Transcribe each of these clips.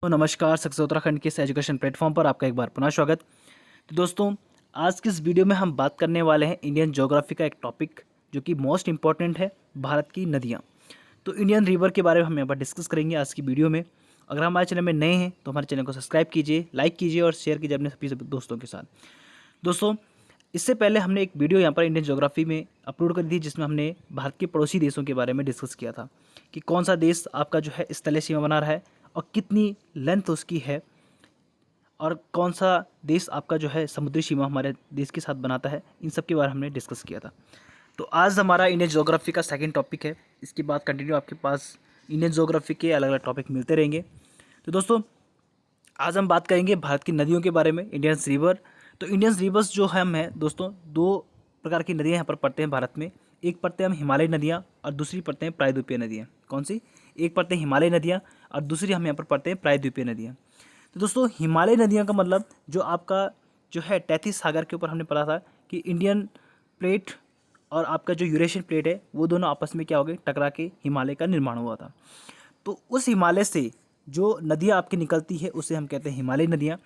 तो नमस्कार, सक्सेस उत्तराखंड के इस एजुकेशन प्लेटफॉर्म पर आपका एक बार पुनः स्वागत। तो दोस्तों, आज की इस वीडियो में हम बात करने वाले हैं इंडियन ज्योग्राफी का एक टॉपिक जो कि मोस्ट इंपॉर्टेंट है, भारत की नदियाँ। तो इंडियन रिवर के बारे में हम यहाँ पर डिस्कस करेंगे आज की वीडियो में। अगर हमारे चैनल में नए हैं तो हमारे चैनल को सब्सक्राइब कीजिए, लाइक कीजिए और शेयर कीजिए अपने सभी दोस्तों के साथ। दोस्तों, इससे पहले हमने एक वीडियो यहाँ पर इंडियन ज्योग्राफी में अपलोड कर दी जिसमें हमने भारत के पड़ोसी देशों के बारे में डिस्कस किया था कि कौन सा देश आपका जो है स्थलीय सीमा बना रहा है और कितनी लेंथ उसकी है, और कौन सा देश आपका जो है समुद्री सीमा हमारे देश के साथ बनाता है। इन सब के बारे में हमने डिस्कस किया था। तो आज हमारा इंडियन ज्योग्राफी का सेकंड टॉपिक है। इसके बाद कंटिन्यू आपके पास इंडियन ज्योग्राफी के अलग अलग टॉपिक मिलते रहेंगे। तो दोस्तों, आज हम बात करेंगे भारत की नदियों के बारे में, इंडियंस रिवर। तो इंडियंस रिवर्स जो हम हैं दोस्तों, दो प्रकार की नदियाँ यहाँ पर पड़ते हैं भारत में। एक पढ़ते हैं हम हिमालय नदियाँ और दूसरी पढ़ते हैं प्रायद्वीपीय नदियाँ। कौन सी? एक पढ़ते हैं हिमालय नदियाँ और दूसरी हम यहाँ पर पढ़ते हैं प्रायद्वीपीय नदियाँ। तो दोस्तों, हिमालय नदियाँ का मतलब जो आपका जो है तैतीस सागर के ऊपर हमने पढ़ा था कि इंडियन प्लेट और आपका जो यूरेशियन प्लेट है वो दोनों आपस में क्या हो गए, टकरा के हिमालय का निर्माण हुआ था। तो उस हिमालय से जो नदियाँ आपकी निकलती है उसे हम कहते हैं हिमालय नदियाँ।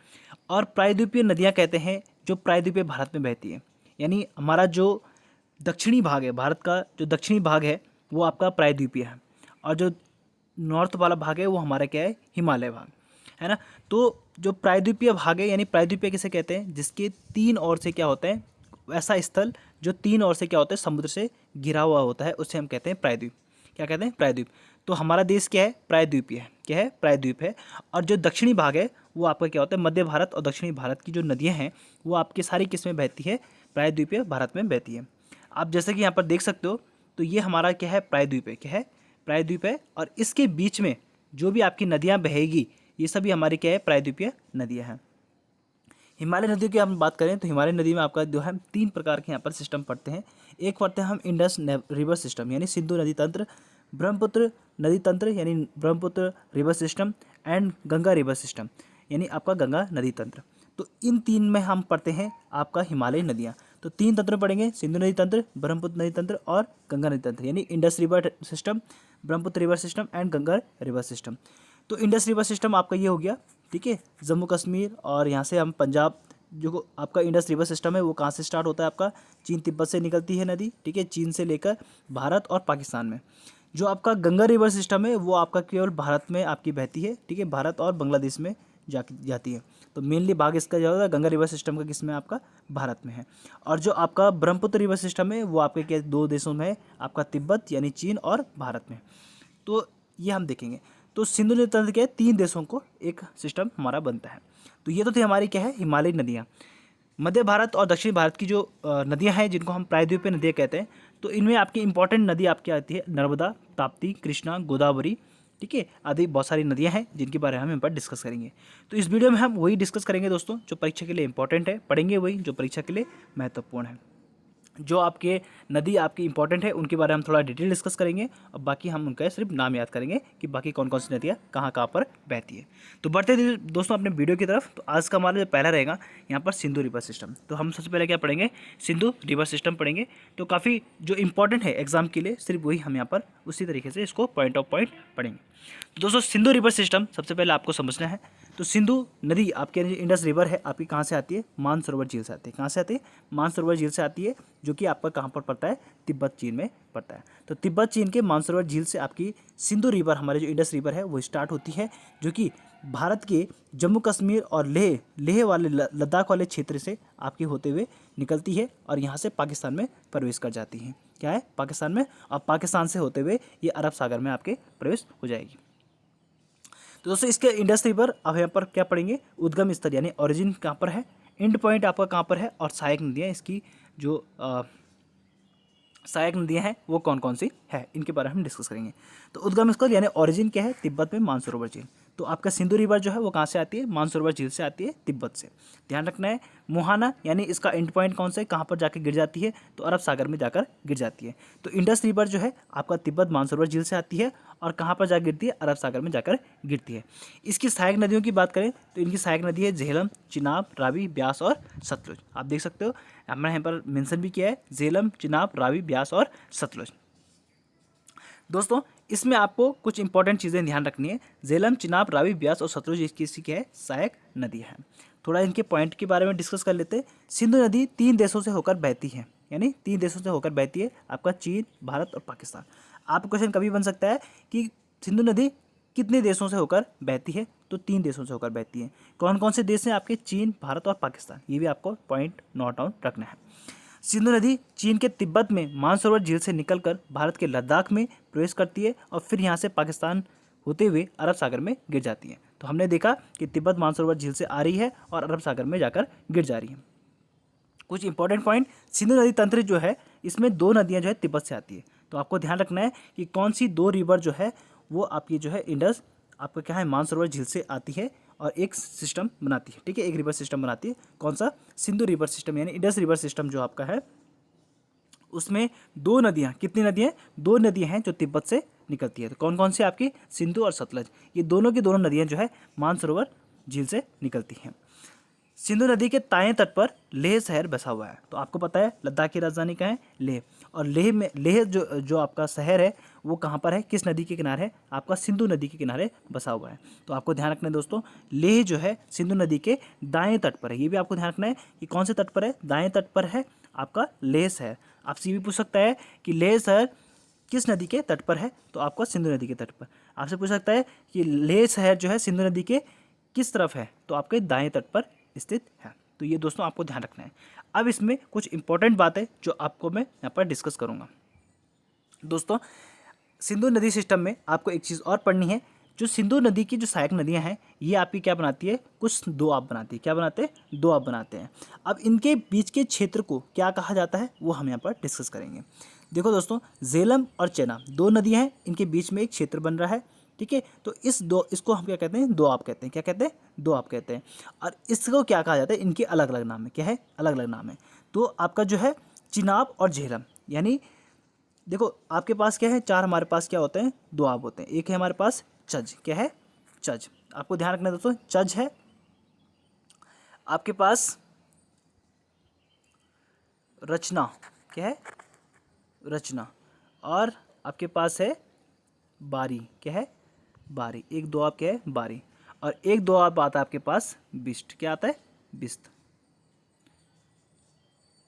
और प्रायद्वीपीय नदियाँ कहते हैं जो प्रायद्वीपीय भारत में बहती है। यानी हमारा जो दक्षिणी भाग है, भारत का जो दक्षिणी भाग है वो आपका प्रायद्वीपीय है, और जो नॉर्थ वाला भाग है वो हमारा क्या है, हिमालय भाग है ना। तो जो प्रायद्वीपीय भाग है, यानी प्रायद्वीपीय किसे कहते हैं, जिसके तीन ओर से क्या होता है, ऐसा स्थल जो तीन ओर से क्या होता है, समुद्र से घिरा हुआ होता है, उसे हम कहते हैं प्रायद्वीप। क्या कहते हैं? प्रायद्वीप। तो हमारा देश क्या है, प्रायद्वीपीय है। क्या है? प्रायद्वीप है। और जो दक्षिणी भाग है वो आपका क्या होता है, मध्य भारत और दक्षिणी भारत की जो नदियाँ हैं वो आपकी सारी किस्में बहती है, प्रायद्वीपीय भारत में बहती है। आप जैसे कि यहाँ पर देख सकते हो, तो ये हमारा क्या है, प्रायद्वीप है। क्या है? प्रायद्वीप है। और इसके बीच में जो भी आपकी नदियाँ बहेगी ये सभी हमारी क्या है, प्रायद्वीपीय नदियाँ हैं। हिमालय नदियों की हम बात करें तो हिमालय नदी में आपका जो है तीन प्रकार के यहाँ पर सिस्टम पढ़ते हैं। एक पढ़ते हैं हम इंडस रिवर सिस्टम यानी सिंधु नदी तंत्र, ब्रह्मपुत्र नदी तंत्र यानी Brahmaputra river system, and Ganga river system यानी आपका गंगा नदी तंत्र। तो इन तीन में हम पढ़ते हैं आपका हिमालय नदियाँ। तो तीन तंत्र पढ़ेंगे, सिंधु नदी तंत्र, ब्रह्मपुत्र नदी तंत्र और गंगा नदी तंत्र, यानी Indus river system, Brahmaputra river system and Ganga river system. तो इंडस रिवर सिस्टम आपका ये हो गया, ठीक है, जम्मू कश्मीर और यहाँ से हम पंजाब। जो आपका इंडस रिवर सिस्टम है वो कहाँ से स्टार्ट होता है, आपका चीन तिब्बत से निकलती है नदी, ठीक है, चीन से लेकर भारत और पाकिस्तान में। जो आपका गंगा रिवर सिस्टम है वो आपका केवल भारत में आपकी बहती है, ठीक है, भारत और बांग्लादेश में जाती है। तो मेनली भाग इसका जो है गंगा रिवर सिस्टम का किस में, आपका भारत में है। और जो आपका ब्रह्मपुत्र रिवर सिस्टम है वो आपके क्या, दो देशों में है, आपका तिब्बत यानी चीन और भारत में। तो ये हम देखेंगे। तो सिंधु नदी तंत्र के तीन देशों को एक सिस्टम हमारा बनता है। तो ये तो थी हमारी क्या है, हिमालयी नदियाँ। मध्य भारत और दक्षिण भारत की जो नदियाँ हैं जिनको हम प्रायद्वीपीय नदियाँ कहते हैं, तो इनमें आपकी इंपॉर्टेंट नदी आपकी आती है नर्मदा, ताप्ती, कृष्णा, गोदावरी, ठीक है, आदि बहुत सारी नदियाँ हैं जिनके बारे में हम यहाँ पर डिस्कस करेंगे। तो इस वीडियो में हम वही डिस्कस करेंगे दोस्तों जो परीक्षा के लिए इंपॉर्टेंट है, पढ़ेंगे वही जो परीक्षा के लिए महत्वपूर्ण है। जो आपके नदी आपकी इंपॉर्टेंट है उनके बारे में हम थोड़ा डिटेल डिस्कस करेंगे, और बाकी हम उनका सिर्फ नाम याद करेंगे कि बाकी कौन कौन सी नदियाँ कहाँ कहाँ पर बहती है। तो बढ़ते दोस्तों अपने वीडियो की तरफ। तो आज का हमारा जो पहला रहेगा यहाँ पर सिंधु रिवर सिस्टम। तो हम सबसे पहले क्या पढ़ेंगे, सिंधु रिवर सिस्टम पढ़ेंगे। तो काफ़ी जो इंपॉर्टेंट है एग्जाम के लिए, सिर्फ वही हम यहाँ पर उसी तरीके से इसको पॉइंट ऑफ पॉइंट पढ़ेंगे। तो दोस्तों, सिंधु रिवर सिस्टम सबसे पहले आपको समझना है। तो सिंधु नदी आपके इंडस रिवर है आपकी कहाँ से आती है, मानसरोवर झील से आती है। कहाँ से आती है? मानसरोवर झील से आती है, जो कि आपका कहाँ पर पड़ता है, तिब्बत चीन में पड़ता है। तो तिब्बत चीन के मानसरोवर झील से आपकी सिंधु रिवर, हमारे जो इंडस रिवर है वो स्टार्ट होती है, जो कि भारत के जम्मू कश्मीर और लेह वाले लद्दाख वाले क्षेत्र से आपकी होते हुए निकलती है और यहाँ से पाकिस्तान में प्रवेश कर जाती है। क्या है? पाकिस्तान में। और पाकिस्तान से होते हुए ये अरब सागर में आपके प्रवेश हो जाएगी। तो दोस्तों, इसके इंडस रिवर अब यहाँ पर क्या पढ़ेंगे, उद्गम स्थल यानी ओरिजिन कहाँ पर है, एंड पॉइंट आपका कहाँ पर है, और सहायक नदियाँ इसकी जो सहायक नदियाँ हैं वो कौन कौन सी है, इनके बारे में हम डिस्कस करेंगे। तो उद्गम स्थल यानी ओरिजिन क्या है, तिब्बत में मानसरोवर झील। तो आपका सिंधु रिवर जो है वो कहाँ से आती है, मानसरोवर झील से आती है, तिब्बत से। ध्यान रखना है। मोहाना यानी इसका एंड पॉइंट कौन सा है, कहाँ पर जाकर गिर जाती है, तो अरब सागर में जाकर गिर जाती है। तो इंडस रिवर जो है आपका तिब्बत मानसरोवर झील से आती है और कहाँ पर जाकर गिरती है, अरब सागर में जाकर गिरती है। इसकी सहायक नदियों की बात करें तो इनकी सहायक नदी है झेलम, चिनाब, रावी, ब्यास और सतलुज। आप देख सकते हो हमने यहाँ पर मेंशन भी किया है, झेलम, चिनाब, रावी, ब्यास और सतलुज। दोस्तों इसमें आपको कुछ इंपॉर्टेंट चीज़ें ध्यान रखनी है। झेलम, चिनाब, रावी, ब्यास और सतलुज किसी की है सहायक नदी है। थोड़ा इनके पॉइंट के बारे में डिस्कस कर लेते हैं। सिंधु नदी 3 देशों से होकर बहती है, यानी 3 देशों से होकर बहती है, आपका चीन, भारत और पाकिस्तान। आप क्वेश्चन कभी बन सकता है कि सिंधु नदी कितने देशों से होकर बहती है, तो 3 देशों से होकर बहती है। कौन कौन से देश हैं आपके? चीन, भारत और पाकिस्तान। ये भी आपको पॉइंट नोट डाउन रखना है। सिंधु नदी चीन के तिब्बत में मानसरोवर झील से निकलकर भारत के लद्दाख में प्रवेश करती है और फिर यहाँ से पाकिस्तान होते हुए अरब सागर में गिर जाती है। तो हमने देखा कि तिब्बत मानसरोवर झील से आ रही है और अरब सागर में जाकर गिर जा रही है। कुछ इंपॉर्टेंट पॉइंट, सिंधु नदी तंत्र जो है इसमें 2 नदियाँ जो है तिब्बत से आती है। तो आपको ध्यान रखना है कि कौन सी 2 रिवर जो है वो आपकी जो है इंडस आपका क्या है मानसरोवर झील से आती है और एक सिस्टम बनाती है। ठीक है, एक रिवर सिस्टम बनाती है। कौन सा? सिंधु रिवर सिस्टम, यानी इंडस रिवर सिस्टम जो आपका है उसमें 2 नदियाँ, कितनी नदियाँ? 2 नदियाँ हैं जो तिब्बत से निकलती है। तो कौन कौन सी आपकी? सिंधु और सतलज। ये दोनों की दोनों नदियाँ जो है मानसरोवर झील से निकलती हैं। सिंधु नदी के दाएं तट पर लेह शहर बसा हुआ है। तो आपको पता है लद्दाख की राजधानी कहाँ है? लेह। और लेह जो आपका शहर है वो कहाँ पर है? किस नदी के किनारे है? आपका सिंधु नदी के किनारे बसा हुआ है। तो आपको ध्यान रखना है दोस्तों, लेह जो है सिंधु नदी के दाएं तट पर है। ये भी आपको ध्यान रखना है कि कौन से तट पर है? दाएं तट पर है आपका लेह शहर। आपसे ये भी पूछ सकता है कि लेह शहर किस नदी के तट पर है? तो आपका सिंधु नदी के तट पर। आपसे पूछ सकता है कि लेह शहर जो है सिंधु नदी के किस तरफ है? तो आपके दाएं तट पर स्थित है। तो ये दोस्तों आपको ध्यान रखना है। अब इसमें कुछ इंपॉर्टेंट बातें जो आपको मैं यहाँ पर डिस्कस करूँगा। दोस्तों सिंधु नदी सिस्टम में आपको एक चीज़ और पढ़नी है। जो सिंधु नदी की जो सहायक नदियाँ हैं ये आपकी क्या बनाती है? कुछ दोआब बनाती है। क्या बनाते हैं? दोआब बनाते हैं। अब इनके बीच के क्षेत्र को क्या कहा जाता है वो हम यहाँ पर डिस्कस करेंगे। देखो दोस्तों, झेलम और चेनाब 2 नदियाँ हैं, इनके बीच में एक क्षेत्र बन रहा है। ठीक है, तो इसको हम क्या कहते हैं? दोआब कहते हैं। क्या कहते हैं? दोआब कहते हैं। और इसको क्या कहा जाता है? इनके अलग अलग नाम है। क्या है? अलग अलग नाम है। तो आपका जो है चिनाब और झेलम, यानी देखो आपके पास क्या है? 4 हमारे पास क्या होते हैं? दोआब होते हैं। एक है हमारे पास चज। क्या है? चज। आपको ध्यान रखना है दोस्तों, चज है आपके पास। रचना। क्या है? रचना। और आपके पास है बारी। क्या है? बारी। एक दोआब क्या है? बारी। और एक दोआब आता है आपके पास बिस्ट। क्या आता है? बिस्त।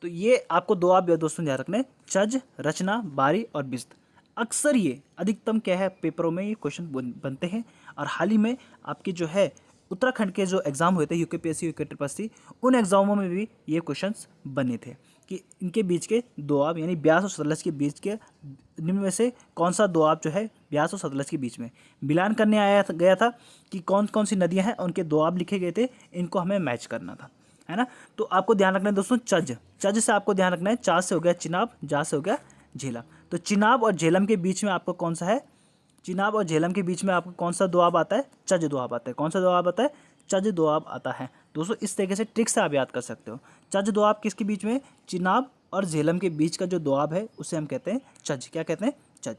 तो ये आपको दोआब दोस्तों ध्यान रखना है, चज, रचना, बारी और बिस्त। अक्सर ये अधिकतम क्या है पेपरों में ये क्वेश्चन बनते हैं। और हाल ही में आपके जो है उत्तराखंड के जो एग्ज़ाम हुए थे यूकेपीएससी, यूके उन एग्ज़ामों में भी ये क्वेश्चंस बने थे कि इनके बीच के दोआब यानी ब्यास और सतलज के बीच के निम्न में से कौन सा दोआब जो है ब्यास और सतलज के बीच में मिलान करने गया था कि कौन कौन सी नदियां हैं उनके दोआब लिखे गए थे, इनको हमें मैच करना था, है ना। तो आपको ध्यान रखना है दोस्तों चज। चज से आपको ध्यान रखना है, चा से हो गया चिनाब, जा से हो गया झेलम। तो चिनाब और झेलम के बीच में आपको कौन सा है? चिनाब और झेलम के बीच में आपको कौन सा दोआब आता है? चज दोआब आता है। कौन सा दोआब आता है? चज दोआब आता है। दोस्तों इस तरीके से ट्रिक से आप याद कर सकते हो। चज दोआब किसके बीच में? चिनाब और झेलम के बीच का जो दोआब है उसे हम कहते हैं चज। क्या कहते हैं? चज।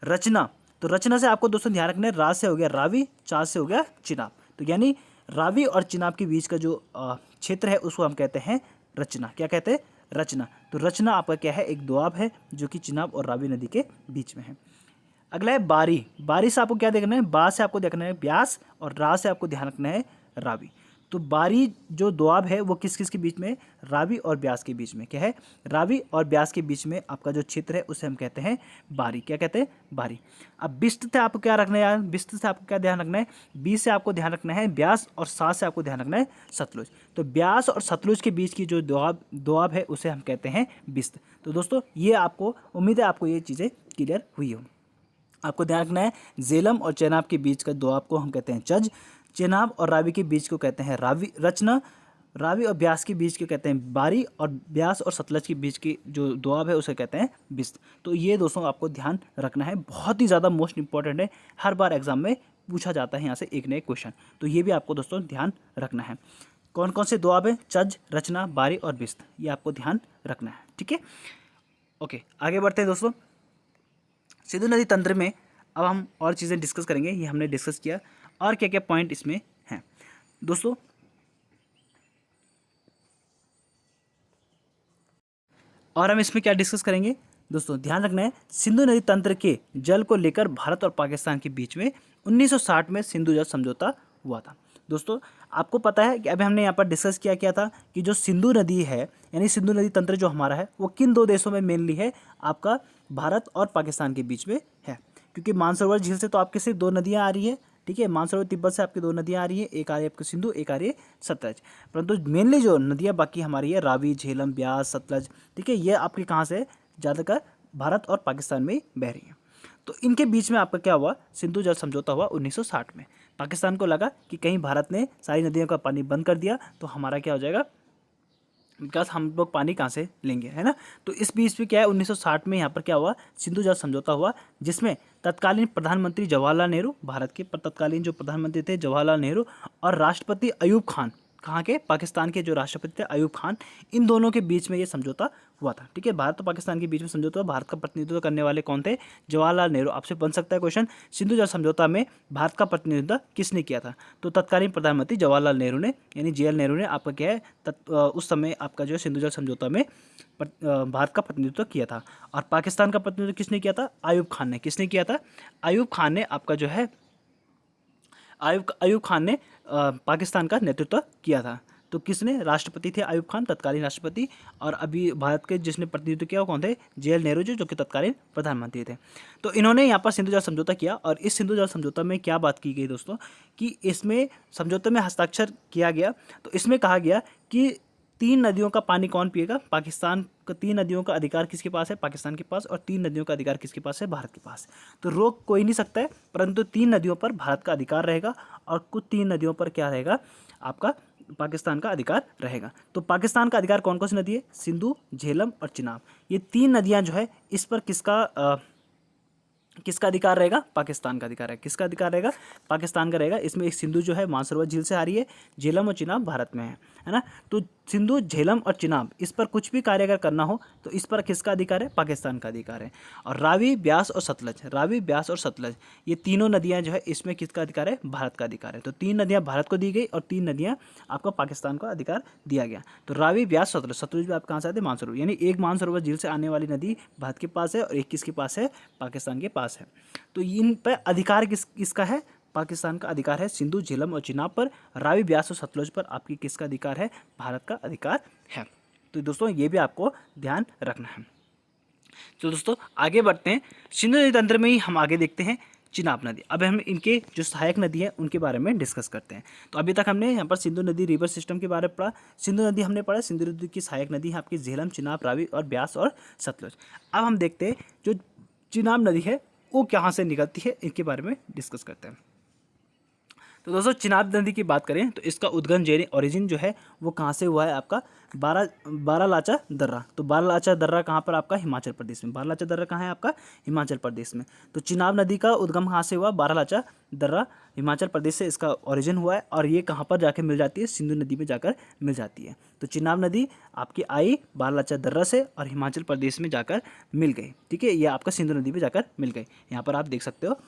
रचना, तो रचना से आपको दोस्तों ध्यान रखना है, रा से हो गया रावी, चा से हो गया चिनाब। तो यानी रावी और चिनाब के बीच का जो क्षेत्र है उसको हम कहते हैं रचना। क्या कहते हैं? रचना। तो रचना आपका क्या है? एक दोआब है जो कि चिनाब और रावी नदी के बीच में है। अगला है बारी। बारी से आपको क्या देखना है? बा से आपको देखना है ब्यास और रा से आपको ध्यान रखना है रावी। तो बारी जो दोआब है वो किस किस के बीच में? रावी और ब्यास के बीच में। क्या है? रावी और ब्यास के बीच में आपका जो क्षेत्र है उसे हम कहते हैं बारी। क्या कहते हैं? बारी। अब बिस्त से आपको क्या रखना है यार? बिस्त से आपको क्या ध्यान रखना है? बी से आपको ध्यान रखना है ब्यास और सा से आपको ध्यान रखना है सतलुज। तो ब्यास और सतलुज के बीच की जो दोआब है उसे हम कहते हैं बिस्त। तो दोस्तों ये आपको उम्मीद है आपको ये चीज़ें क्लियर हुई हो। आपको ध्यान रखना है झेलम और चेनाब के बीच का दोआब को हम कहते हैं चज, चेनाब और रावी के बीच को कहते हैं रावी रचना, रावी और ब्यास के बीच को कहते हैं बारी, और ब्यास और सतलज के बीच की जो दोआब है उसे कहते हैं बिस्त। तो ये दोस्तों आपको ध्यान रखना है, बहुत ही ज़्यादा मोस्ट इंपॉर्टेंट है, हर बार एग्जाम में पूछा जाता है यहाँ से एक नए क्वेश्चन। तो ये भी आपको दोस्तों ध्यान रखना है। कौन कौन से दोआब है? चज, रचना, बारी और बिस्त। ये आपको ध्यान रखना है। ठीक है, ओके आगे बढ़ते हैं दोस्तों। सिंधु नदी तंत्र में अब हम और चीज़ें डिस्कस करेंगे। ये हमने डिस्कस किया और क्या क्या पॉइंट इसमें हैं दोस्तों। और हम इसमें क्या डिस्कस करेंगे? दोस्तों ध्यान रखना है, सिंधु नदी तंत्र के जल को लेकर भारत और पाकिस्तान के बीच में 1960 में सिंधु जल समझौता हुआ था। दोस्तों आपको पता है कि अभी हमने यहाँ पर डिस्कस किया था कि जो सिंधु नदी है, यानी सिंधु नदी तंत्र जो हमारा है वो किन दो देशों में मेनली है, आपका भारत और पाकिस्तान के बीच में है। क्योंकि मानसरोवर झील से तो आपके सिर्फ दो नदियाँ आ रही है, ठीक है, मानसरोवर तिब्बत से आपकी दो नदियाँ आ रही है, एक आ रही है आपकी सिंधु, एक आ रही है सतलज। परंतु मेनली जो नदियाँ बाकी हमारी है रावी, झेलम, ब्यास, सतलज, ठीक है, ये आपके कहाँ से ज़्यादातर भारत और पाकिस्तान में ही बह रही हैं। तो इनके बीच में आपका क्या हुआ, सिंधु जल समझौता हुआ 1960 में। पाकिस्तान को लगा कि कहीं भारत ने सारी नदियों का पानी बंद कर दिया तो हमारा क्या हो जाएगा, बिकॉज हम लोग पानी कहाँ से लेंगे, है ना। तो इस बीच में क्या है, 1960 में यहाँ पर क्या हुआ, सिंधु जल समझौता हुआ, जिसमें तत्कालीन प्रधानमंत्री जवाहरलाल नेहरू, भारत के तत्कालीन जो प्रधानमंत्री थे जवाहरलाल नेहरू, और राष्ट्रपति अयूब खान, कहाँ के, पाकिस्तान के जो राष्ट्रपति थे अयूब खान, इन दोनों के बीच में ये समझौता हुआ था। ठीक है, भारत और पाकिस्तान के बीच में समझौता हुआ। भारत का प्रतिनिधित्व करने वाले कौन थे, जवाहरलाल नेहरू। आपसे बन सकता है क्वेश्चन, सिंधु जल समझौता में भारत का प्रतिनिधित्व किसने किया था, तो तत्कालीन प्रधानमंत्री जवाहरलाल नेहरू ने, यानी JL नेहरू ने आपका क्या है उस समय आपका जो है सिंधु जल समझौता में भारत का प्रतिनिधित्व किया था। और पाकिस्तान का प्रतिनिधित्व किसने किया था, अयूब खान ने। किसने किया था, अयूब खान ने आपका जो है अयूब खान ने पाकिस्तान का नेतृत्व किया था। तो किसने, राष्ट्रपति थे अयूब खान, तत्कालीन राष्ट्रपति। और अभी भारत के जिसने प्रतिनिधित्व किया वो कौन थे, JL नेहरू जो कि तत्कालीन प्रधानमंत्री थे। तो इन्होंने यहाँ पर सिंधु जल समझौता किया। और इस सिंधु जल समझौता में क्या बात की गई दोस्तों, कि इसमें समझौते में हस्ताक्षर किया गया। तो इसमें कहा गया कि 3 नदियों का पानी कौन पिएगा, पाकिस्तान का 3 नदियों का अधिकार किसके पास है, पाकिस्तान के पास, और 3 नदियों का अधिकार किसके पास है, भारत के पास। तो रोक कोई नहीं सकता है, परंतु 3 नदियों पर भारत का अधिकार रहेगा और कुछ 3 नदियों पर क्या रहेगा, आपका पाकिस्तान का अधिकार रहेगा। तो पाकिस्तान का अधिकार कौन कौन सी नदी है, सिंधु, झेलम और चिनाब। ये 3 नदियाँ जो है इस पर किसका अधिकार रहेगा, पाकिस्तान का अधिकार है। किसका अधिकार रहेगा, पाकिस्तान का रहेगा। इसमें एक सिंधु जो है मानसरोवर झील से आ रही है, झेलम और चिनाब भारत में है ना। तो सिंधु, झेलम और चिनाब, इस पर कुछ भी कार्य अगर करना हो तो इस पर किसका अधिकार है, पाकिस्तान का अधिकार है। और रावी, ब्यास और सतलज, रावी, ब्यास और सतलज, ये तीनों नदियाँ जो है इसमें किसका अधिकार है, भारत का अधिकार है। तो 3 नदियाँ भारत को दी गई और 3 नदियाँ आपका पाकिस्तान को अधिकार दिया गया। तो रावी, ब्यास, सतलज, सतलज भी आप कहाँ से आते हैं, मानसरोवर, यानी एक मानसरोवर झील से आने वाली नदी भारत के पास है और एक किसके पास है, पाकिस्तान के पास है। तो इन पर अधिकार किसका है, पाकिस्तान का अधिकार है सिंधु, झेलम और चिनाब पर। रावी, ब्यास और सतलज पर आपकी किसका अधिकार है, भारत का अधिकार है। तो दोस्तों ये भी आपको ध्यान रखना है। तो दोस्तों आगे बढ़ते हैं, सिंधु नदी तंत्र में ही हम आगे देखते हैं चिनाब नदी। अब हम इनके जो सहायक नदी है उनके बारे में डिस्कस करते हैं। तो अभी तक हमने यहाँ पर सिंधु नदी रिवर सिस्टम के बारे में पढ़ा, सिंधु नदी हमने पढ़ा, सिंधु नदी की सहायक नदी है आपकी झेलम, चिनाब, रावी और ब्यास और सतलज। अब हम देखते हैं जो चिनाब नदी है वो कहाँ से निकलती है, इनके बारे में डिस्कस करते हैं। तो दोस्तों चिनाब नदी की बात करें तो इसका उद्गम ओरिजिन जो है वो कहाँ से हुआ है, आपका बारालाचा दर्रा। तो बारालाचा दर्रा कहाँ पर, आपका हिमाचल प्रदेश में। बारालाचा दर्रा कहाँ है, आपका हिमाचल प्रदेश में। तो चिनाब नदी का उद्गम कहाँ से हुआ, बारालाचा दर्रा, हिमाचल प्रदेश से इसका ओरिजिन हुआ है। और ये कहाँ पर जाकर मिल जाती है, सिंधु नदी में जाकर मिल जाती है। तो चिनाब नदी आपकी आई बारालाचा दर्रा से और हिमाचल प्रदेश में जाकर मिल गई। ठीक है, ये आपका सिंधु नदी में जाकर मिल गई। यहाँ पर आप देख सकते हो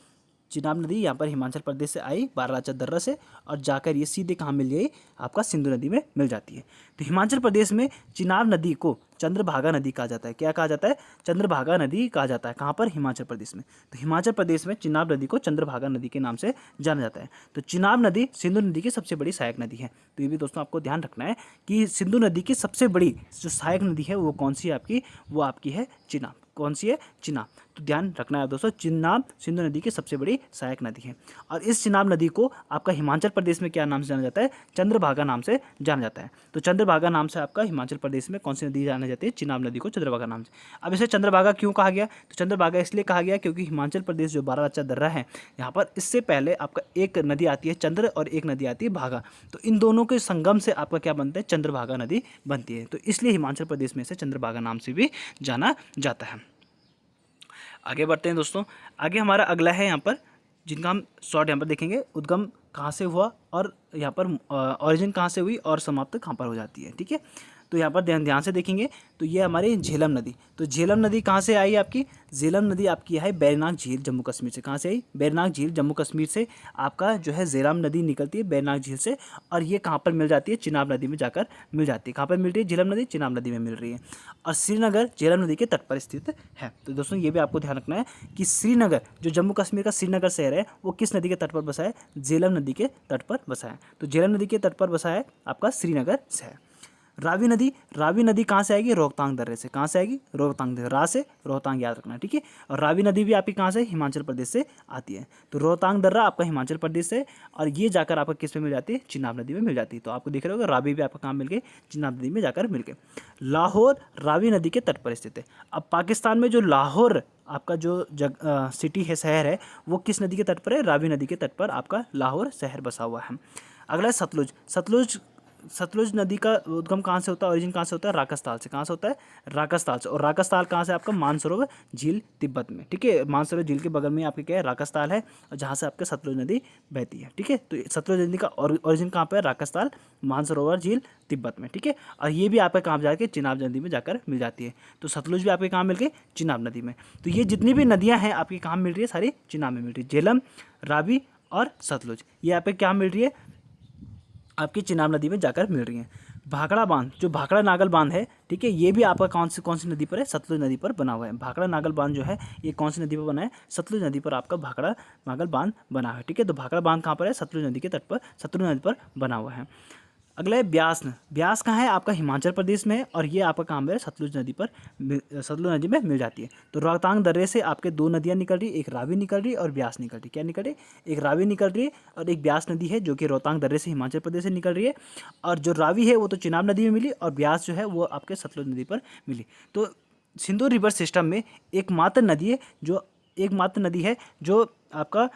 चिनाब नदी यहाँ पर हिमाचल प्रदेश से आई बारालाचा दर्रा से और जाकर ये सीधे कहाँ मिल गई, आपका सिंधु नदी में मिल जाती है। तो हिमाचल प्रदेश में चिनाब नदी को चंद्रभागा नदी कहा जाता है। क्या कहा जाता है, चंद्रभागा नदी कहा जाता है। कहाँ पर, हिमाचल प्रदेश में। तो हिमाचल प्रदेश में चिनाब नदी को चंद्रभागा नदी के नाम से जाना जाता है। तो चिनाब नदी सिंधु नदी की सबसे बड़ी सहायक नदी है। तो ये भी दोस्तों आपको ध्यान रखना है कि सिंधु नदी की सबसे बड़ी जो सहायक नदी है वो कौन सी है आपकी, वो आपकी है चिनाब। कौन सी है, चिनाब। तो ध्यान रखना है दोस्तों, चिनाब सिंधु नदी की सबसे बड़ी सहायक नदी है। और इस चिनाब नदी को आपका हिमाचल प्रदेश में क्या नाम से जाना जाता है, चंद्रभागा नाम से जाना जाता है। तो चंद्रभागा नाम से आपका हिमाचल प्रदेश में कौन सी नदी जानी जाती है, चिनाब नदी को चंद्रभागा नाम से। अब इसे चंद्रभागा क्यों कहा गया, तो चंद्रभागा इसलिए कहा गया क्योंकि हिमाचल प्रदेश जो बारालाचा दर्रा है यहाँ पर, इससे पहले आपका एक नदी आती है चंद्र और एक नदी आती है भागा। तो इन दोनों के संगम से आपका क्या बनता है, चंद्रभागा नदी बनती है। तो इसलिए हिमाचल प्रदेश में से चंद्रभागा नाम से भी जाना जाता है। आगे बढ़ते हैं दोस्तों, आगे हमारा अगला है यहाँ पर जिनका हम शॉर्ट यहाँ पर देखेंगे, उद्गम कहाँ से हुआ और यहाँ पर ओरिजिन कहाँ से हुई और समाप्त कहाँ पर हो जाती है। ठीक है, तो यहाँ पर ध्यान से देखेंगे तो ये हमारी झेलम नदी। तो झेलम नदी कहाँ से आई आपकी? झेलम नदी आपकी है बैरनाग झील जम्मू कश्मीर से। कहाँ से आई? बैरनाग झील जम्मू कश्मीर से आपका जो है झेलम नदी निकलती है बैरनाग झील से, और ये कहाँ पर मिल जाती है? चिनाब नदी में जाकर मिल जाती है। कहाँ पर मिल रही है? झेलम नदी चिनाब नदी में मिल रही है, और श्रीनगर झेलम नदी के तट पर स्थित है। तो दोस्तों ये भी आपको ध्यान रखना है कि श्रीनगर जो जम्मू कश्मीर का श्रीनगर शहर है वो किस नदी के तट पर बसा है? झेलम नदी के तट पर बसा है। तो झेलम नदी के तट पर बसा है आपका श्रीनगर शहर। रावी नदी, रावी नदी कहाँ से आएगी? रोहतांग दर्रे से। कहाँ से आएगी? रोहतांग दर्रे, रा से रोहतांग याद रखना, ठीक है। और रावी नदी भी आपकी कहाँ से? हिमाचल प्रदेश से आती है। तो रोहतांग दर्रा आपका हिमाचल प्रदेश से, और ये जाकर आपका किस में मिल जाती है? चिनाब नदी में मिल जाती है। तो आपको दिख रहा होगा रावी भी आपका कहाँ मिल गए? चिनाब नदी में जाकर मिल गए। लाहौर रावी नदी के तट पर स्थित है। अब पाकिस्तान में जो लाहौर आपका जो सिटी है, शहर है, वो किस नदी के तट पर है? रावी नदी के तट पर आपका लाहौर शहर बसा हुआ है। अगला है सतलुज। सतलुज नदी का उद्गम कहाँ से होता है? ओरिजिन कहाँ से होता है? राकसताल से। कहाँ से होता है? राकसताल से। और राकसताल कहाँ से? आपका मानसरोवर झील तिब्बत में, ठीक है। मानसरोवर झील के बगल में आपके क्या है? राकसताल है, और जहाँ से आपके सतलुज नदी बहती है, ठीक है। तो सतलुज नदी का ओरिजिन कहाँ पर है? राकसताल, मानसरोवर झील तिब्बत में, ठीक है। और ये भी आपका कहाँ जाके? चिनाब नदी में जाकर मिल जाती है। तो सतलुज भी आपके कहाँ मिल गई? चिनाब नदी में। तो ये जितनी भी नदियाँ हैं आपकी कहाँ मिल रही है? सारी चिनाब में मिल रही है। झेलम, रावी और सतलुज, ये यहाँ पे क्या मिल रही है? आपकी चिनाब नदी में जाकर मिल रही हैं। भाखड़ा बांध, जो भाखड़ा नागल बांध है, ठीक है, ये भी आपका कौन सी नदी पर है? सतलुज नदी पर बना हुआ है। भाखड़ा नागल बांध जो है ये कौन सी नदी पर बना है? सतलुज नदी पर आपका भाखड़ा नागल बांध बना है, ठीक है। तो भाखड़ा बांध कहाँ पर है? सतलुज नदी के तट पर, सतलुज नदी पर बना हुआ है। अगला है ब्यास। ब्यास कहाँ है? आपका हिमाचल प्रदेश में है, और ये आपका कहाँ है? सतलुज नदी पर, सतलुज नदी में मिल जाती है। तो रोहतांग दर्रे से आपके दो नदियाँ निकल रही, एक रावी निकल रही और ब्यास निकल रही। क्या निकल रही? एक रावी निकल रही है और एक ब्यास नदी है, जो कि रोहतांग दर्रे से हिमाचल प्रदेश से निकल रही है। और जो रावी है वो तो चिनाब नदी में मिली, और ब्यास जो है वो आपके सतलुज नदी पर मिली। तो सिंधु रिवर सिस्टम में एकमात्र नदी है जो आपका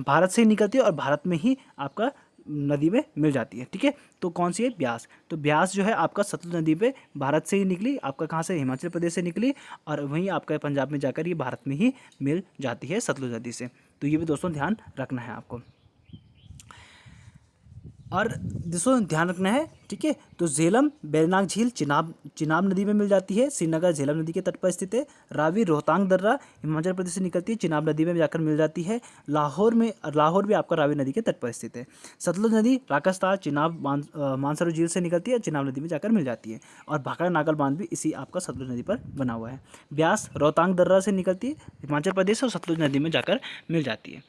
भारत से ही निकलती है, और भारत में ही आपका नदी में मिल जाती है, ठीक है। तो कौन सी है? ब्यास। तो ब्यास जो है आपका सतलुज नदी पे भारत से ही निकली, आपका कहाँ से? हिमाचल प्रदेश से निकली, और वहीं आपका पंजाब में जाकर ये भारत में ही मिल जाती है सतलुज नदी से। तो ये भी दोस्तों ध्यान रखना है आपको, और दोस्तों ध्यान रखना है, ठीक है। तो झेलम बैरनाग झील चिनाब नदी में मिल जाती है। श्रीनगर झेलम नदी के तट पर स्थित है। रावी रोहतांग दर्रा हिमाचल प्रदेश से निकलती है, चिनाब नदी में जाकर मिल जाती है। लाहौर भी आपका रावी नदी के तट पर स्थित है। सतलुज नदी राकसताल चिनाब मानसरोवर झील से निकलती है, चिनाब नदी में जाकर मिल जाती है। और भाखड़ा नागल बांध भी इसी आपका सतलुज नदी पर बना हुआ है। ब्यास रोहतांग दर्रा से निकलती है हिमाचल प्रदेश, और सतलुज नदी में जाकर मिल जाती है।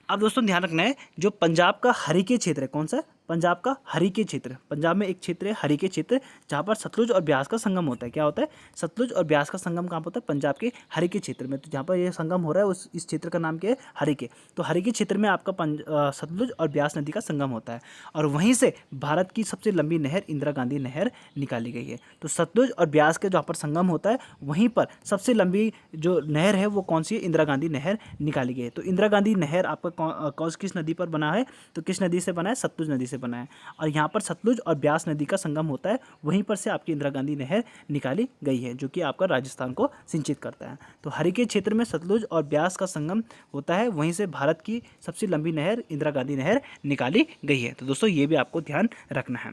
अब दोस्तों ध्यान रखना है, जो पंजाब का हरिके क्षेत्र है, कौन सा? पंजाब का हरिके क्षेत्र। पंजाब में एक क्षेत्र है हरिके क्षेत्र, जहाँ पर सतलुज और ब्यास का संगम होता है। क्या होता है? सतलुज और ब्यास का संगम कहाँ पर होता है? पंजाब के हरिके क्षेत्र में। तो जहाँ पर ये संगम हो रहा है इस क्षेत्र का नाम क्या है? हरिके। तो हरिके क्षेत्र में आपका सतलुज और ब्यास नदी का संगम होता है, और वहीं से भारत की सबसे लंबी नहर इंदिरा गांधी नहर निकाली गई है। तो सतलुज और ब्यास के जहाँ पर संगम होता है वहीं पर सबसे लंबी जो नहर है वो कौन सी है? इंदिरा गांधी नहर निकाली गई है। तो इंदिरा गांधी नहर आपका किस नदी पर बना है? तो किस नदी से बना है? सतलुज नदी से बना है। और यहाँ पर सतलुज और ब्यास नदी का संगम होता है, वहीं पर से आपकी इंदिरा गांधी नहर निकाली गई है, जो कि आपका राजस्थान को सिंचित करता है। तो हरिके क्षेत्र में सतलुज और ब्यास का संगम होता है, वहीं से भारत की सबसे लंबी नहर इंदिरा गांधी नहर निकाली गई है। तो दोस्तों ये भी आपको ध्यान रखना है।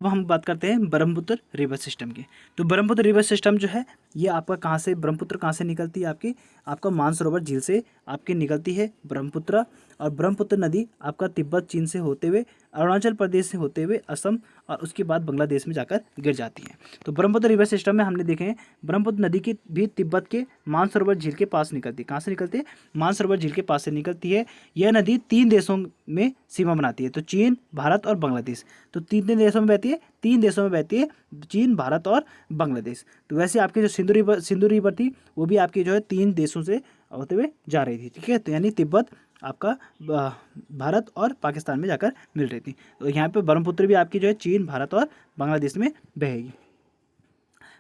अब हम बात करते हैं ब्रह्मपुत्र रिवर सिस्टम की। तो ब्रह्मपुत्र रिवर सिस्टम जो है ये आपका कहाँ से? ब्रह्मपुत्र कहाँ से निकलती है? आपका मानसरोवर झील से आपकी निकलती है ब्रह्मपुत्र। और ब्रह्मपुत्र नदी आपका तिब्बत चीन से होते हुए अरुणाचल प्रदेश से होते हुए असम और उसके बाद बांग्लादेश में जाकर गिर जाती है। तो ब्रह्मपुत्र रिवर सिस्टम में हमने देखे हैं ब्रह्मपुत्र नदी की भी तिब्बत के मानसरोवर झील के पास निकलती है। कहाँ से निकलती है? मानसरोवर झील के पास से निकलती है। यह नदी 3 देशों में सीमा बनाती है, तो चीन, भारत और बांग्लादेश। तो 3 देशों में बहती है, 3 देशों में बहती है, चीन, भारत और बांग्लादेश। तो वैसे आपकी जो सिंधु रिवर थी वो भी आपकी जो है 3 देशों से होते हुए जा रही थी, ठीक है। तो यानी तिब्बत आपका भारत और पाकिस्तान में जाकर मिल रही थी। तो यहाँ पे ब्रह्मपुत्र भी आपकी जो है चीन, भारत और बांग्लादेश में बहेगी।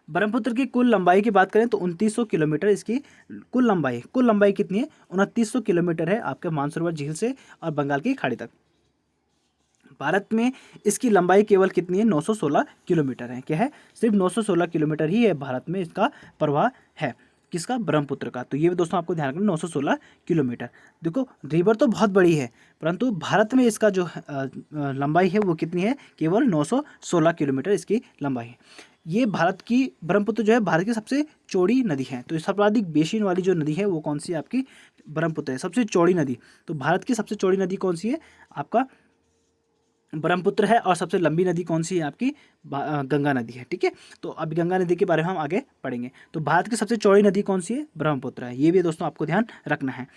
ब्रह्मपुत्र की कुल लंबाई की बात करें तो 2900 किलोमीटर इसकी कुल लंबाई कितनी है? 2900 किलोमीटर है आपके मानसरोवर झील से और बंगाल की खाड़ी तक। भारत में इसकी लंबाई केवल कितनी है? 916 किलोमीटर है। क्या है? सिर्फ 916 किलोमीटर ही है भारत में इसका प्रवाह है। किसका, ब्रह्मपुत्र का। तो ये भी दोस्तों आपको ध्यान रखना, 916 किलोमीटर। देखो रिवर तो बहुत बड़ी है, परंतु भारत में इसका जो लंबाई है वो कितनी है, केवल 916 किलोमीटर इसकी लंबाई है। ये भारत की, ब्रह्मपुत्र जो है भारत की सबसे चौड़ी नदी है। तो सर्वाधिक बेसिन वाली जो नदी है वो कौन सी है, आपकी ब्रह्मपुत्र है, सबसे चौड़ी नदी। तो भारत की सबसे चौड़ी नदी कौन सी है, आपका ब्रह्मपुत्र है। और सबसे लंबी नदी कौन सी है, आपकी गंगा नदी है। ठीक है, तो अभी गंगा नदी के बारे में हम आगे पढ़ेंगे। तो भारत की सबसे चौड़ी नदी कौन सी है, ब्रह्मपुत्र है। ये भी दोस्तों आपको ध्यान रखना है।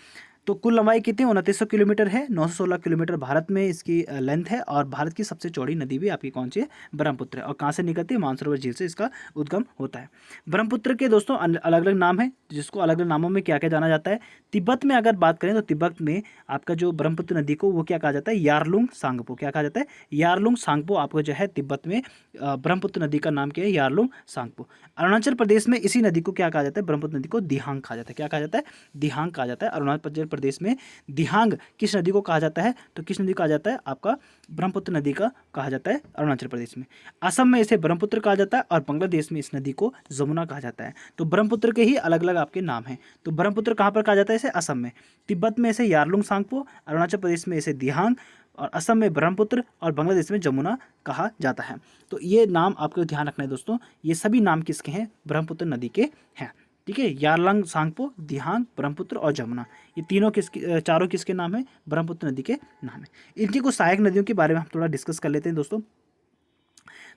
तो कुल लंबाई कितनी, 2900 किलोमीटर है। 916 किलोमीटर भारत में इसकी लेंथ है। और भारत की सबसे चौड़ी नदी भी आपकी कौन सी है, ब्रह्मपुत्र है। और कहाँ से निकलती है, मानसरोवर झील से इसका उद्गम होता है। ब्रह्मपुत्र के दोस्तों अलग अलग नाम है, जिसको अलग अलग नामों में क्या क्या जाना जाता है। तिब्बत में अगर बात करें तो तिब्बत में आपका जो ब्रह्मपुत्र नदी को वो क्या कहा जाता है, यारलुंग सांगपो। क्या कहा जाता है, यारलुंग सांगपो। आपको जो है तिब्बत में ब्रह्मपुत्र नदी का नाम क्या है, यारलुंग सांगपो। अरुणाचल प्रदेश में इसी नदी को क्या कहा जाता है, ब्रह्मपुत्र नदी को दिहांग कहा जाता है। क्या कहा जाता है, दिहांग कहा जाता है। अरुणाचल प्रदेश में दिहांग किस नदी को कहा जाता है, तो किस नदी कहा जाता है, आपका ब्रह्मपुत्र नदी का कहा जाता है अरुणाचल प्रदेश में। असम में इसे ब्रह्मपुत्र कहा जाता है और बांग्लादेश में इस नदी को जमुना कहा जाता है। तो ब्रह्मपुत्र के ही अलग अलग आपके नाम हैं। तो ब्रह्मपुत्र कहाँ पर कहा जाता है, इसे असम में, तिब्बत में इसे यारलुंग सांगपो, अरुणाचल प्रदेश में इसे दिहांग, और असम में ब्रह्मपुत्र और बांग्लादेश में जमुना कहा जाता है। तो ये नाम आपको ध्यान रखना है दोस्तों, ये सभी नाम किसके हैं, ब्रह्मपुत्र नदी के हैं। ठीक है, यारलंग सांगपो, दिहांग, ब्रह्मपुत्र और जमुना, ये तीनों किसके, चारों किसके नाम है, ब्रह्मपुत्र नदी के नाम है। इनकी कुछ सहायक नदियों के बारे में हम थोड़ा डिस्कस कर लेते हैं दोस्तों।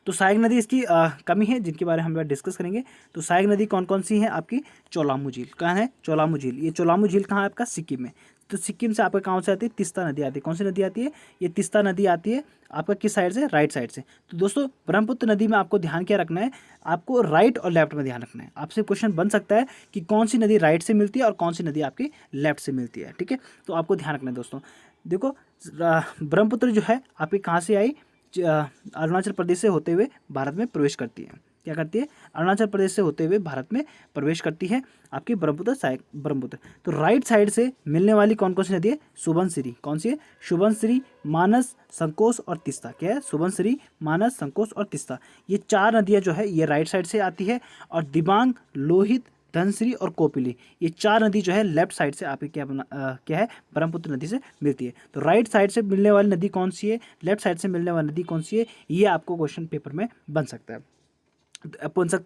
तो सहायक नदी इसकी कमी है, जिनके बारे में हम डिस्कस करेंगे। तो सहायक नदी कौन कौन सी है, आपकी चोलामू झील। कहाँ है, चोलामू झील। ये चोलामू झील कहाँ है, आपका सिक्किम में। तो सिक्किम से आपका कहाँ से आती है, तीस्ता नदी आती है। कौन सी नदी आती है, ये तीस्ता नदी आती है आपका किस साइड से, राइट साइड से। तो दोस्तों ब्रह्मपुत्र नदी में आपको ध्यान क्या रखना है, आपको राइट और लेफ्ट में ध्यान रखना है। आपसे क्वेश्चन बन सकता है कि कौन सी नदी राइट से मिलती है और कौन सी नदी आपकी लेफ्ट से मिलती है। ठीक है, तो आपको ध्यान रखना है दोस्तों। देखो ब्रह्मपुत्र जो है आपकी कहाँ से आई, अरुणाचल प्रदेश से होते हुए भारत में प्रवेश करती है। क्या करती है, अरुणाचल प्रदेश से होते हुए भारत में प्रवेश करती है आपकी ब्रह्मपुत्र। तो राइट साइड से मिलने वाली कौन कौन सी नदी है, सुबनसिरी। कौन सी है, सुबनसिरी, मानस, संकोश और तीस्ता। क्या है, सुबनसिरी, मानस, संकोश और तीस्ता। ये चार नदियाँ जो है ये राइट साइड से आती है। और दिबांग, लोहित, धनसिरी और कोपिली, ये चार नदी जो है लेफ्ट साइड से आपकी क्या है, ब्रह्मपुत्र नदी से मिलती है। तो राइट साइड से मिलने वाली नदी कौन सी है, लेफ्ट साइड से मिलने वाली नदी कौन सी है, ये आपको क्वेश्चन पेपर में बन सकता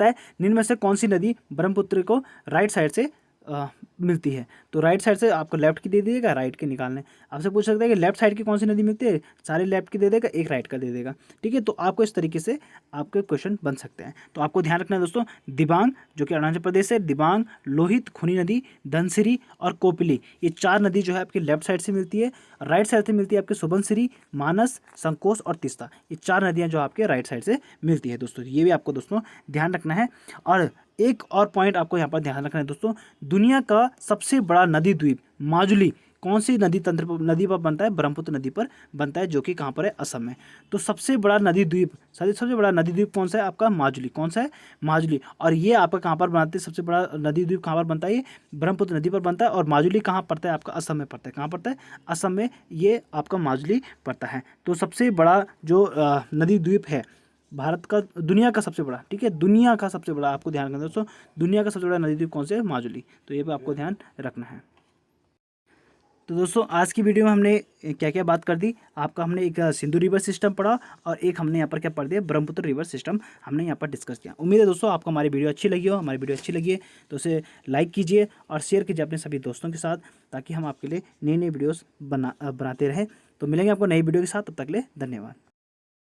है। निम्न में से कौन सी नदी ब्रह्मपुत्र को राइट साइड से मिलती है। तो राइट साइड से आपको लेफ्ट की दे देगा, राइट के निकालने। आपसे पूछ सकता है कि लेफ्ट साइड की कौन सी नदी मिलती है, सारे लेफ्ट की दे देगा, एक राइट का दे देगा। ठीक है, तो आपको इस तरीके से आपके क्वेश्चन बन सकते हैं। तो आपको ध्यान रखना है दोस्तों, दिबांग जो कि अरुणाचल प्रदेश है, दिबांग, लोहित, खूनी नदी, धनसिरी और कोपिली, ये चार नदी जो है आपकी लेफ्ट साइड से मिलती है। राइट साइड से मिलती है आपके सुबनसिरी, मानस, संकोश और तीस्ता, ये चार नदियाँ जो आपके राइट साइड से मिलती है दोस्तों। ये भी आपको दोस्तों ध्यान रखना है। और एक और पॉइंट आपको यहाँ पर ध्यान रखना है दोस्तों, दुनिया का सबसे बड़ा नदी द्वीप माजुली कौन सी नदी पर बनता है, ब्रह्मपुत्र नदी पर बनता है, जो कि कहाँ पर है, असम में। तो सबसे बड़ा नदी द्वीप, सबसे बड़ा नदी द्वीप कौन सा है, आपका माजुली। कौन सा है, माजुली। और ये आपका कहाँ पर बनाते हैं, सबसे बड़ा नदी द्वीप कहाँ पर बनता है, ये ब्रह्मपुत्र नदी पर बनता है। और माजुली कहाँ पड़ता है, आपका असम में पड़ता है। कहाँ पड़ता है, असम में ये आपका माजुली पड़ता है। तो सबसे बड़ा जो नदी द्वीप है भारत का, दुनिया का सबसे बड़ा, ठीक है, दुनिया का सबसे बड़ा, आपको ध्यान रखना दोस्तों, दुनिया का सबसे बड़ा नदी द्वीप कौन से है, माजुली। तो ये भी आपको ध्यान रखना है। तो दोस्तों आज की वीडियो में हमने क्या क्या बात कर दी, आपका हमने एक सिंधु रिवर सिस्टम पढ़ा और एक हमने यहाँ पर क्या पढ़ दिया, ब्रह्मपुत्र रिवर सिस्टम हमने यहाँ पर डिस्कस किया। उम्मीद है दोस्तों आपको हमारी वीडियो अच्छी लगी हो। हमारी वीडियो अच्छी लगी है तो उसे लाइक कीजिए और शेयर कीजिए अपने सभी दोस्तों के साथ, ताकि हम आपके लिए नई नई वीडियोज़ बनाते रहें। तो मिलेंगे आपको नई वीडियो के साथ, तब तक के लिए धन्यवाद।